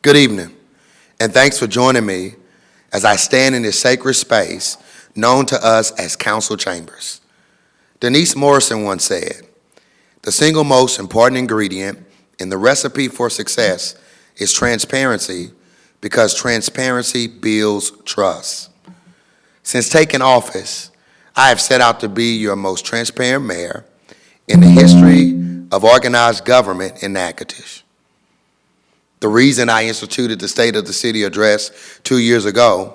Good evening, and thanks for joining me as I stand in this sacred space known to us as council chambers. Denise Morrison once said, "The single most important ingredient in the recipe for success is transparency, because transparency builds trust." Since taking office, I have set out to be your most transparent mayor in the history of organized government in Natchitoches. The reason I instituted the State of the City address 2 years ago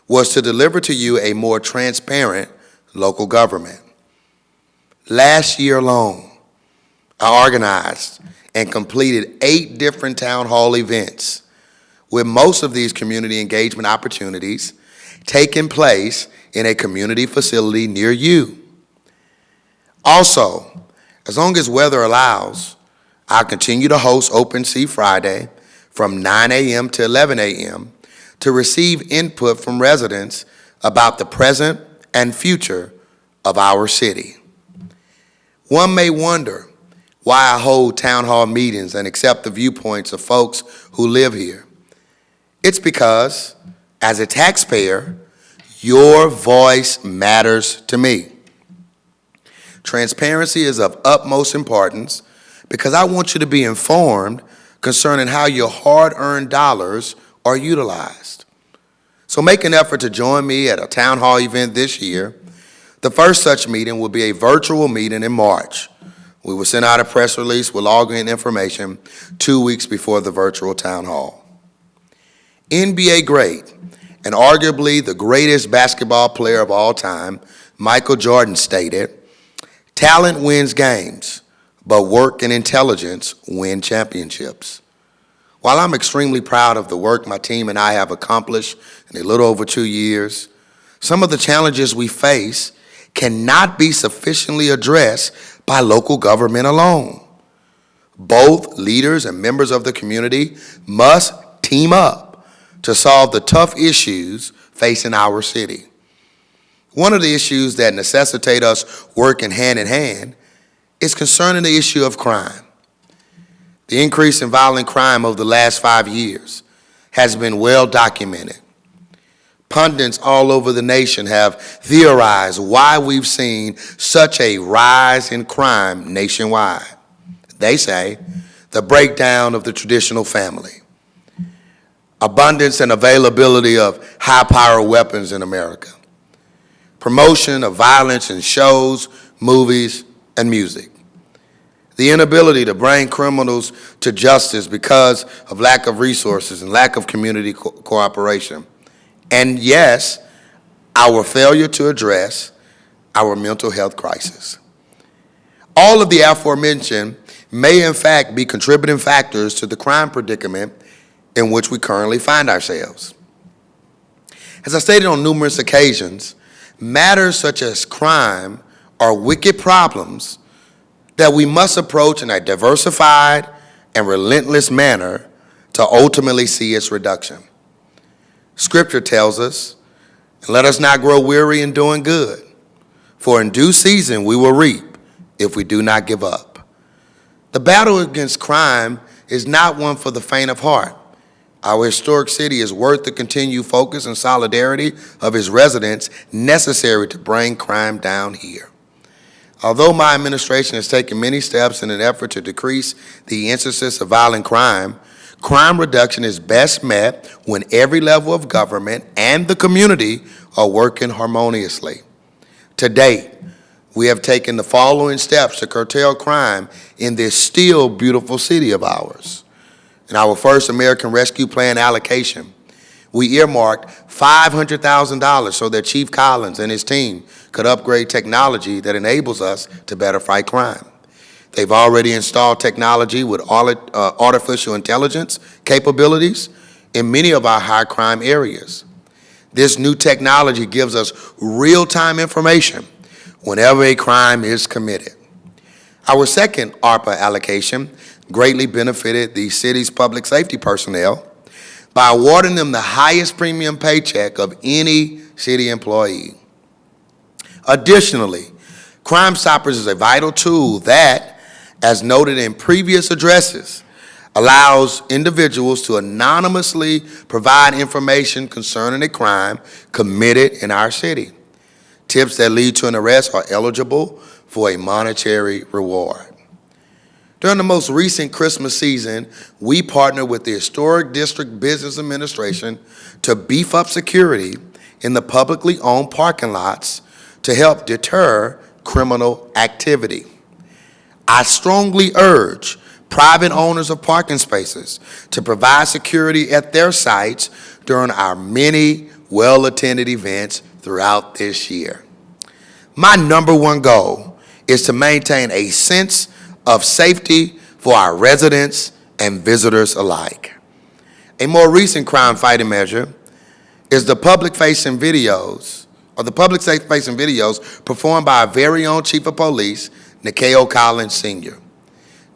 was to deliver to you a more transparent local government. Last year alone, I organized and completed 8 different town hall events, with most of these community engagement opportunities taking place in a community facility near you. Also, as long as weather allows, I'll continue to host Open Sea Friday from 9 a.m. to 11 a.m. to receive input from residents about the present and future of our city. One may wonder why I hold town hall meetings and accept the viewpoints of folks who live here. It's because, as a taxpayer, your voice matters to me. Transparency is of utmost importance because I want you to be informed concerning how your hard-earned dollars are utilized. So make an effort to join me at a town hall event this year. The first such meeting will be a virtual meeting in March. We will send out a press release with login information 2 weeks before the virtual town hall. NBA great and arguably the greatest basketball player of all time, Michael Jordan, stated, "Talent wins games, but work and intelligence win championships." While I'm extremely proud of the work my team and I have accomplished in a little over 2 years, some of the challenges we face cannot be sufficiently addressed by local government alone. Both leaders and members of the community must team up to solve the tough issues facing our city. One of the issues that necessitate us working hand in hand is concerning the issue of crime. The increase in violent crime over the last 5 years has been well documented. Pundits all over the nation have theorized why we've seen such a rise in crime nationwide. They say the breakdown of the traditional family, abundance and availability of high-power weapons in America, promotion of violence in shows, movies, and music, the inability to bring criminals to justice because of lack of resources and lack of community cooperation, and yes, our failure to address our mental health crisis. All of the aforementioned may in fact be contributing factors to the crime predicament in which we currently find ourselves. As I stated on numerous occasions, matters such as crime are wicked problems that we must approach in a diversified and relentless manner to ultimately see its reduction. Scripture tells us, "And let us not grow weary in doing good, for in due season we will reap if we do not give up." The battle against crime is not one for the faint of heart. Our historic city is worth the continued focus and solidarity of its residents necessary to bring crime down here. Although my administration has taken many steps in an effort to decrease the instances of violent crime, crime reduction is best met when every level of government and the community are working harmoniously. To date, we have taken the following steps to curtail crime in this still beautiful city of ours. In our first American Rescue Plan allocation, we earmarked $500,000 so that Chief Collins and his team could upgrade technology that enables us to better fight crime. They've already installed technology with artificial intelligence capabilities in many of our high crime areas. This new technology gives us real-time information whenever a crime is committed. Our second ARPA allocation greatly benefited the city's public safety personnel by awarding them the highest premium paycheck of any city employee. Additionally, Crime Stoppers is a vital tool that, as noted in previous addresses, allows individuals to anonymously provide information concerning a crime committed in our city. Tips that lead to an arrest are eligible for a monetary reward. During the most recent Christmas season, we partnered with the Historic District Business Administration to beef up security in the publicly owned parking lots to help deter criminal activity. I strongly urge private owners of parking spaces to provide security at their sites during our many well-attended events throughout this year. My number one goal is to maintain a sense of safety for our residents and visitors alike. A more recent crime-fighting measure is the public-facing videos performed by our very own Chief of Police, Nikeo Collins Sr.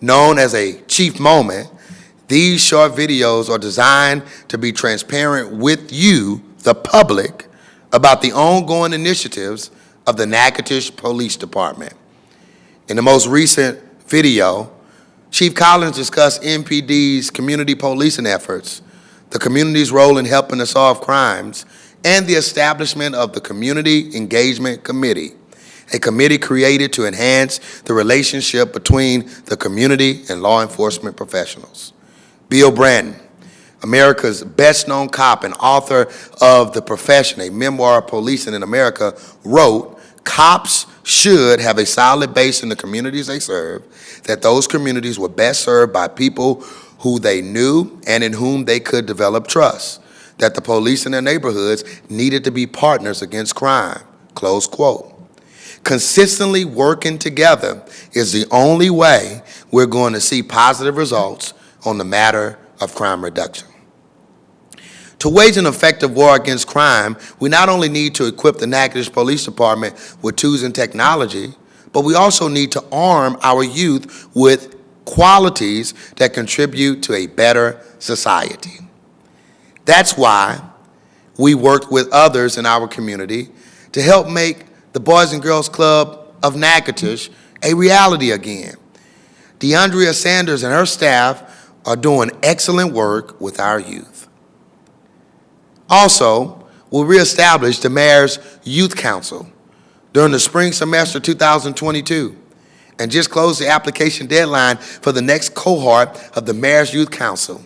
Known as a Chief Moment, these short videos are designed to be transparent with you, the public, about the ongoing initiatives of the Natchitoches Police Department. In the most recent video, Chief Collins discussed NPD's community policing efforts, the community's role in helping to solve crimes, and the establishment of the Community Engagement Committee, a committee created to enhance the relationship between the community and law enforcement professionals. Bill Branton, America's best-known cop and author of The Profession, a memoir of policing in America, wrote, "Cops should have a solid base in the communities they serve, that those communities were best served by people who they knew and in whom they could develop trust, that the police in their neighborhoods needed to be partners against crime," close quote. Consistently working together is the only way we're going to see positive results on the matter of crime reduction. To wage an effective war against crime, we not only need to equip the Natchitoches Police Department with tools and technology, but we also need to arm our youth with qualities that contribute to a better society. That's why we worked with others in our community to help make the Boys and Girls Club of Natchitoches a reality again. DeAndrea Sanders and her staff are doing excellent work with our youth. Also, we reestablished the Mayor's Youth Council during the spring semester 2022 and just closed the application deadline for the next cohort of the Mayor's Youth Council.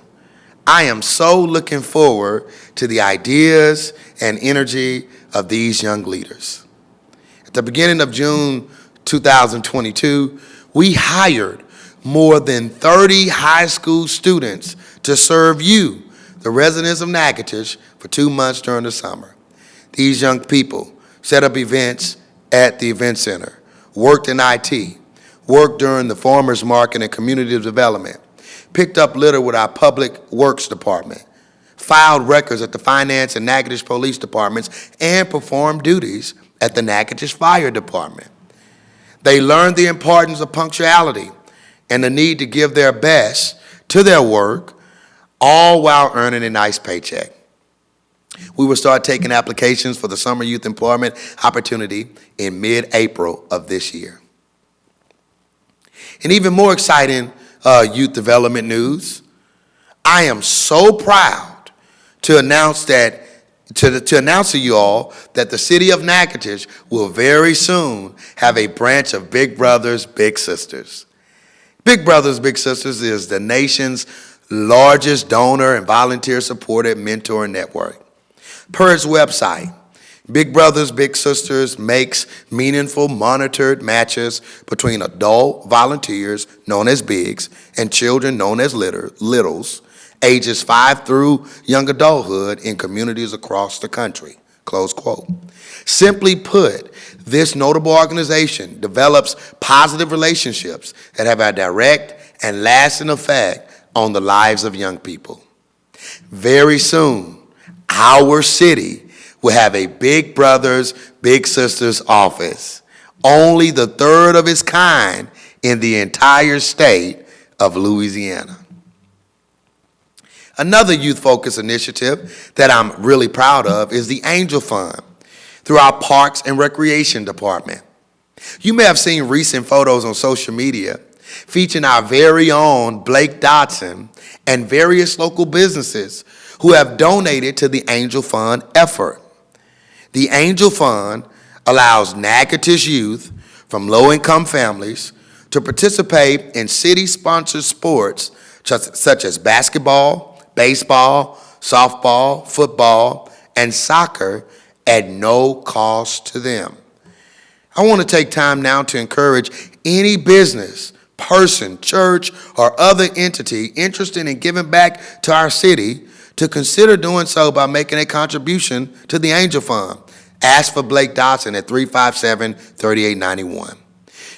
I am so looking forward to the ideas and energy of these young leaders. At the beginning of June 2022, we hired more than 30 high school students to serve you, the residents of Natchitoches, for 2 months during the summer. These young people set up events at the event center, worked in IT, worked during the farmers market and community development, picked up litter with our public works department, filed records at the finance and Natchitoches police departments, and performed duties at the Natchitoches Fire Department. They learned the importance of punctuality and the need to give their best to their work, all while earning a nice paycheck. We will start taking applications for the Summer Youth Employment Opportunity in mid-April of this year. And even more exciting youth development news, I am so proud to announce to you all that the city of Natchitoches will very soon have a branch of Big Brothers Big Sisters. Big Brothers Big Sisters is the nation's largest donor and volunteer-supported mentoring network. Per its website, Big Brothers Big Sisters makes meaningful monitored matches between adult volunteers, known as Bigs, and children known as Littles, ages 5 through young adulthood in communities across the country, close quote. Simply put, this notable organization develops positive relationships that have a direct and lasting effect on the lives of young people. Very soon, our city will have a Big Brothers Big Sisters office, only the third of its kind in the entire state of Louisiana. Another youth-focused initiative that I'm really proud of is the Angel Fund through our Parks and Recreation Department. You may have seen recent photos on social media featuring our very own Blake Dotson and various local businesses who have donated to the Angel Fund effort. The Angel Fund allows Natchitoches youth from low-income families to participate in city-sponsored sports such as basketball, baseball, softball, football, and soccer at no cost to them. I want to take time now to encourage any business, person, church, or other entity interested in giving back to our city to consider doing so by making a contribution to the Angel Fund. Ask for Blake Dotson at 357-3891.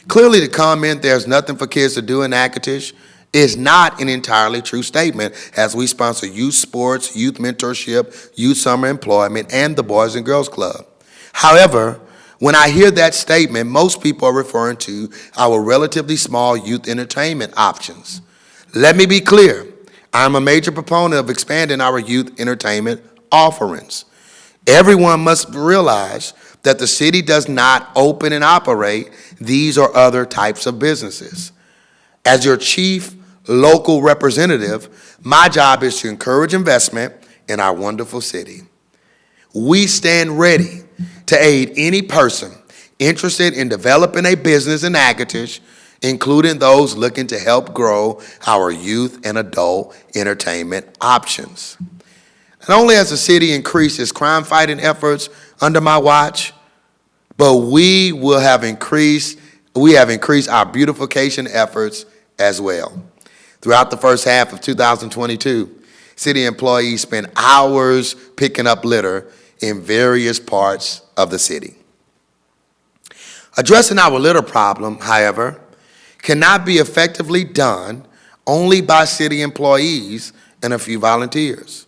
Clearly, the comment, "there's nothing for kids to do in Natchitoches," is not an entirely true statement, as we sponsor youth sports, youth mentorship, youth summer employment, and the Boys and Girls Club. However, when I hear that statement, most people are referring to our relatively small youth entertainment options. Let me be clear. I'm a major proponent of expanding our youth entertainment offerings. Everyone must realize that the city does not open and operate these or other types of businesses. As your chief local representative, my job is to encourage investment in our wonderful city. We stand ready to aid any person interested in developing a business in Natchitoches, including those looking to help grow our youth and adult entertainment options. Not only has the city increased its crime-fighting efforts under my watch, but we have increased our beautification efforts as well. Throughout the first half of 2022, city employees spent hours picking up litter in various parts of the city. Addressing our litter problem, however, cannot be effectively done only by city employees and a few volunteers.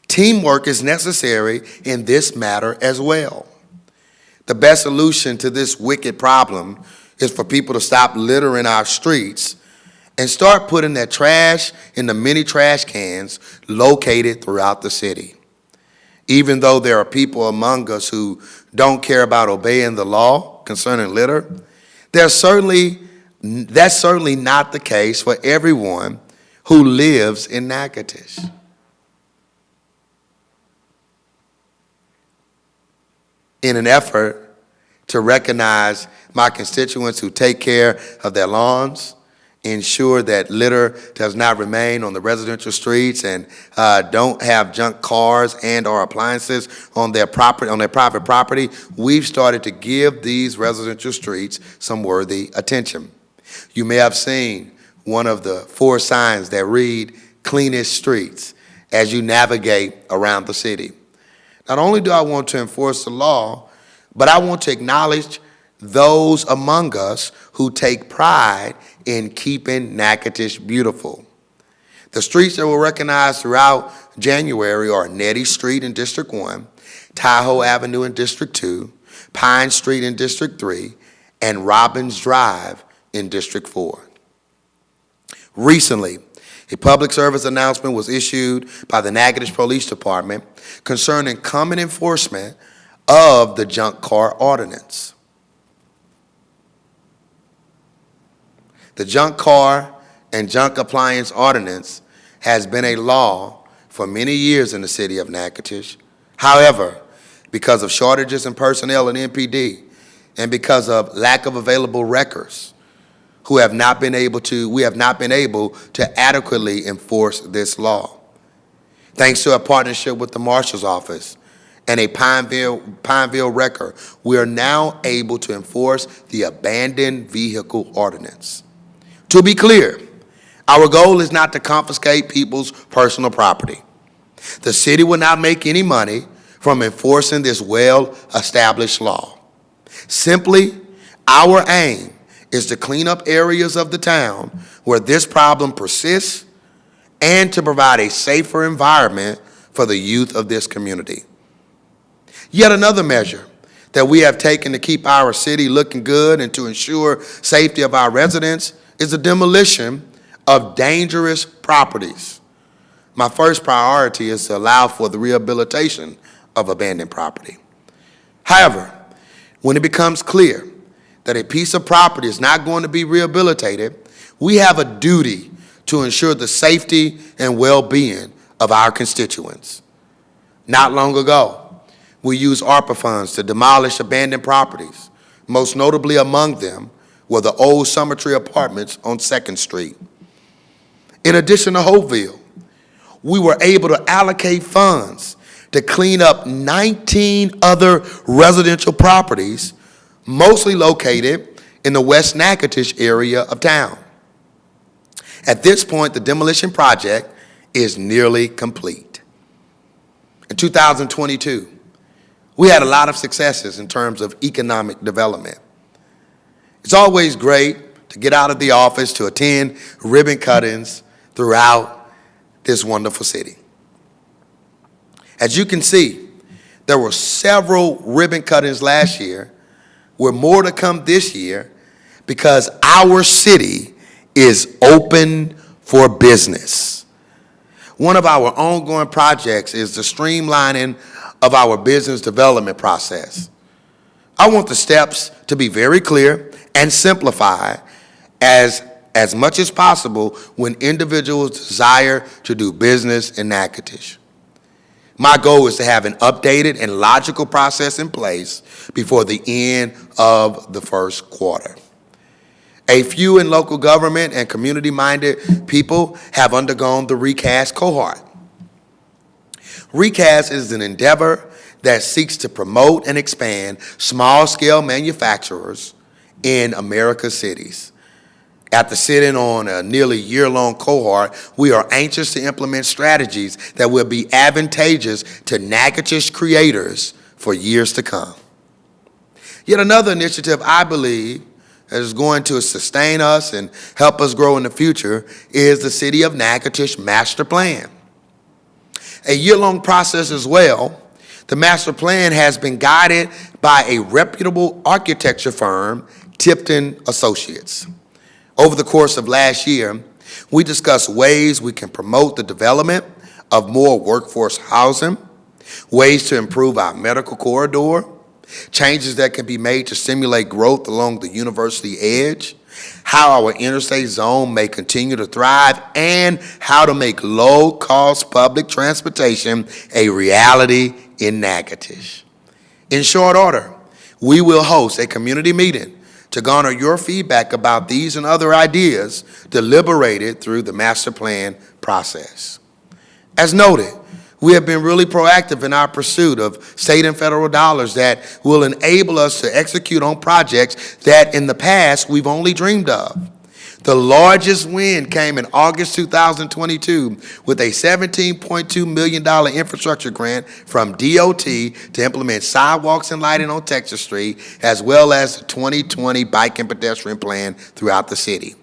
Teamwork is necessary in this matter as well. The best solution to this wicked problem is for people to stop littering our streets and start putting their trash in the many trash cans located throughout the city. Even though there are people among us who don't care about obeying the law concerning litter, that's certainly not the case for everyone who lives in Natchitoches. In an effort to recognize my constituents who take care of their lawns, ensure that litter does not remain on the residential streets, and don't have junk cars and or appliances on their private property, we've started to give these residential streets some worthy attention. You may have seen one of the 4 signs that read "Cleanest Streets" as you navigate around the city. Not only do I want to enforce the law, but I want to acknowledge those among us who take pride in keeping Natchitoches beautiful. The streets that were recognized throughout January are Nettie Street in District 1, Tahoe Avenue in District 2, Pine Street in District 3, and Robbins Drive in District 4. Recently, a public service announcement was issued by the Natchitoches Police Department concerning common enforcement of the junk car ordinance. The junk car and junk appliance ordinance has been a law for many years in the city of Natchitoches. However, because of shortages in personnel in NPD and because of lack of available records, we have not been able to adequately enforce this law. Thanks to a partnership with the Marshal's Office and a Pineville record, we are now able to enforce the abandoned vehicle ordinance. To be clear, our goal is not to confiscate people's personal property. The city will not make any money from enforcing this well-established law. Simply, our aim is to clean up areas of the town where this problem persists and to provide a safer environment for the youth of this community. Yet another measure that we have taken to keep our city looking good and to ensure safety of our residents is the demolition of dangerous properties. My first priority is to allow for the rehabilitation of abandoned property. However, when it becomes clear that a piece of property is not going to be rehabilitated, We have a duty to ensure the safety and well-being of our constituents. Not long ago, we used ARPA funds to demolish abandoned properties. Most notably among them were the old Summertree Apartments on 2nd Street. In addition to Hopeville, we were able to allocate funds to clean up 19 other residential properties, mostly located in the West Natchitoches area of town. At this point, the demolition project is nearly complete. In 2022, we had a lot of successes in terms of economic development. It's always great to get out of the office to attend ribbon cuttings throughout this wonderful city. As you can see, there were several ribbon cuttings last year, with more to come this year, because our city is open for business. One of our ongoing projects is the streamlining of our business development process. I want the steps to be very clear and simplified as much as possible when individuals desire to do business in Natchitoches. My goal is to have an updated and logical process in place before the end of the first quarter. A few in local government and community-minded people have undergone the recast cohort. Recast is an endeavor that seeks to promote and expand small-scale manufacturers in America's cities. After sitting on a nearly year-long cohort, we are anxious to implement strategies that will be advantageous to Natchitoches creators for years to come. Yet another initiative I believe that is going to sustain us and help us grow in the future is the City of Natchitoches Master Plan. A year-long process as well, the master plan has been guided by a reputable architecture firm, Tipton Associates. Over the course of last year, we discussed ways we can promote the development of more workforce housing, ways to improve our medical corridor, changes that can be made to stimulate growth along the university edge, how our interstate zone may continue to thrive, and how to make low-cost public transportation a reality in Natchitoches. In short order, we will host a community meeting to garner your feedback about these and other ideas deliberated through the master plan process. As noted, we have been really proactive in our pursuit of state and federal dollars that will enable us to execute on projects that in the past we've only dreamed of. The largest win came in August 2022 with a $17.2 million infrastructure grant from DOT to implement sidewalks and lighting on Texas Street, as well as the 2020 bike and pedestrian plan throughout the city.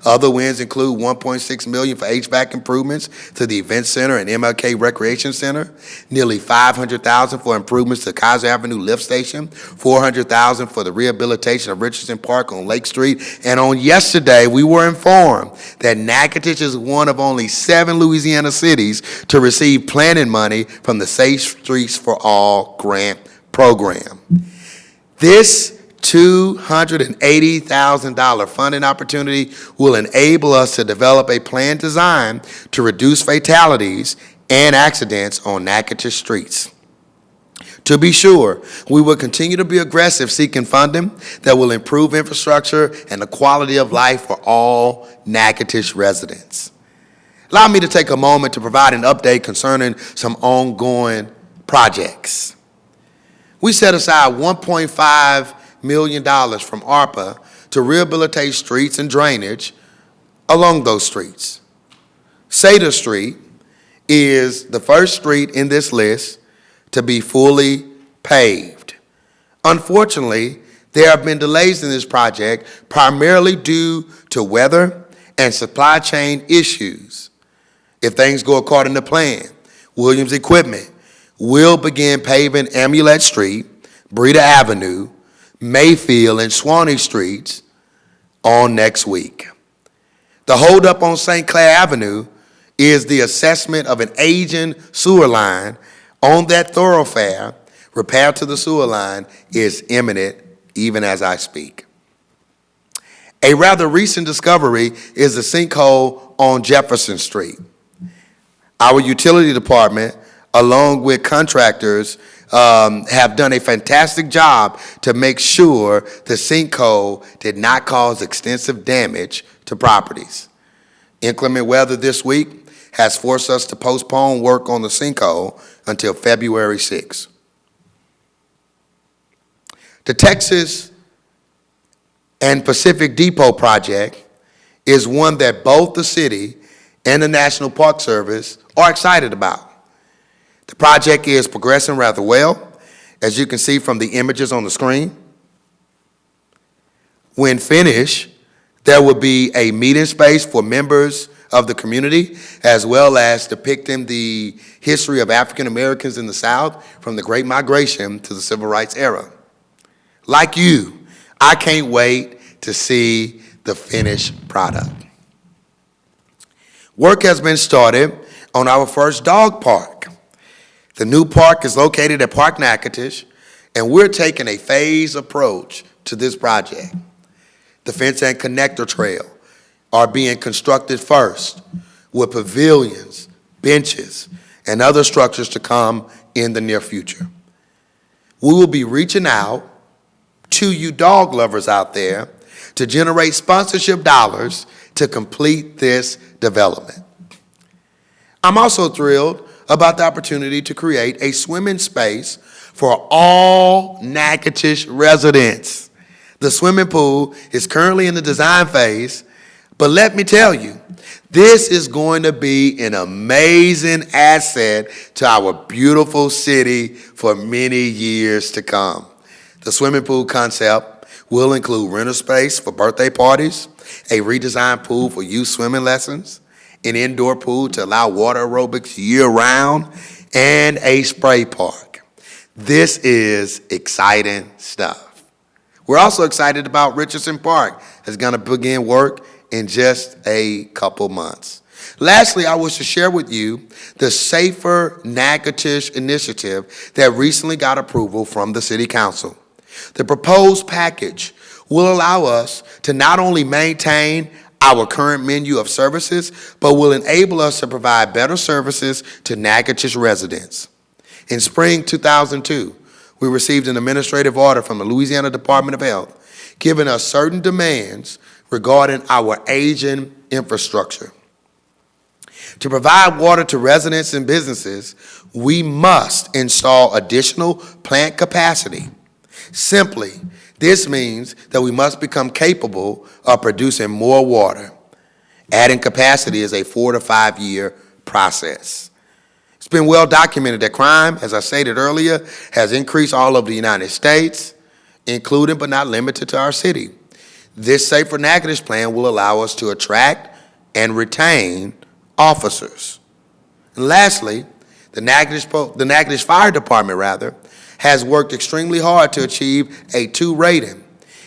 Other wins include $1.6 million for HVAC improvements to the Event Center and MLK Recreation Center, nearly $500,000 for improvements to Kaiser Avenue Lift Station, $400,000 for the rehabilitation of Richardson Park on Lake Street, and on yesterday we were informed that Natchitoches is one of only 7 Louisiana cities to receive planning money from the Safe Streets for All grant program. This $280,000 funding opportunity will enable us to develop a plan designed to reduce fatalities and accidents on Natchitoches streets. To be sure, we will continue to be aggressive seeking funding that will improve infrastructure and the quality of life for all Natchitoches residents. Allow me to take a moment to provide an update concerning some ongoing projects. We set aside $1.5 million from ARPA to rehabilitate streets and drainage along those streets. Safer Street is the first street in this list to be fully paved. Unfortunately, there have been delays in this project primarily due to weather and supply chain issues. If things go according to plan, Williams Equipment will begin paving Amulet Street, Breda Avenue, Mayfield, and Swanee Streets on next week. The holdup on St. Clair Avenue is the assessment of an aging sewer line on that thoroughfare. Repair to the sewer line is imminent even as I speak. A rather recent discovery is the sinkhole on Jefferson Street. Our utility department, along with contractors, have done a fantastic job to make sure the sinkhole did not cause extensive damage to properties. Inclement weather this week has forced us to postpone work on the sinkhole until February 6th. The Texas and Pacific Depot project is one that both the city and the National Park Service are excited about. The project is progressing rather well, as you can see from the images on the screen. When finished, there will be a meeting space for members of the community, as well as depicting the history of African Americans in the South from the Great Migration to the Civil Rights era. Like you, I can't wait to see the finished product. Work has been started on our first dog park. The new park is located at Park Natchitoches, and we're taking a phased approach to this project. The fence and connector trail are being constructed first, with pavilions, benches, and other structures to come in the near future. We will be reaching out to you dog lovers out there to generate sponsorship dollars to complete this development. I'm also thrilled about the opportunity to create a swimming space for all Natchitoches residents. The swimming pool is currently in the design phase, but let me tell you, this is going to be an amazing asset to our beautiful city for many years to come. The swimming pool concept will include rental space for birthday parties, a redesigned pool for youth swimming lessons, an indoor pool to allow water aerobics year-round, and a spray park. This is exciting stuff. We're also excited about Richardson Park. It's going to begin work in just a couple months. Lastly, I wish to share with you the Safer Natchitoches Initiative that recently got approval from the City Council. The proposed package will allow us to not only maintain our current menu of services, but will enable us to provide better services to Natchitoches residents. In spring 2002, we received an administrative order from the Louisiana Department of Health, giving us certain demands regarding our aging infrastructure. To provide water to residents and businesses, we must install additional plant capacity. Simply, this means that we must become capable of producing more water. Adding capacity is a 4 to 5 year process. It's been well documented that crime, as I stated earlier, has increased all over the United States, including but not limited to our city. This Safer Natchitoches plan will allow us to attract and retain officers. And lastly, the Natchitoches Fire Department, has worked extremely hard to achieve a 2 rating.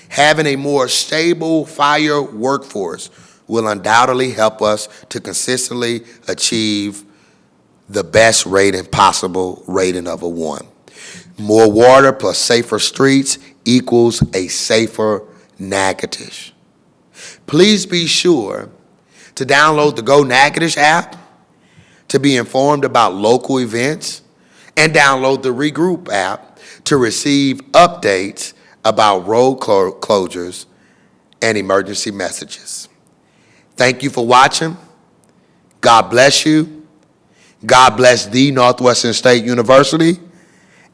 Having a more stable fire workforce will undoubtedly help us to consistently achieve the best rating possible, rating of a 1. More water plus safer streets equals a safer Natchitoches. Please be sure to download the Go Natchitoches app to be informed about local events, and download the Regroup app to receive updates about road closures and emergency messages. Thank you for watching. God bless you. God bless the Northwestern State University,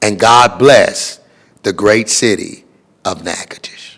and God bless the great city of Natchitoches.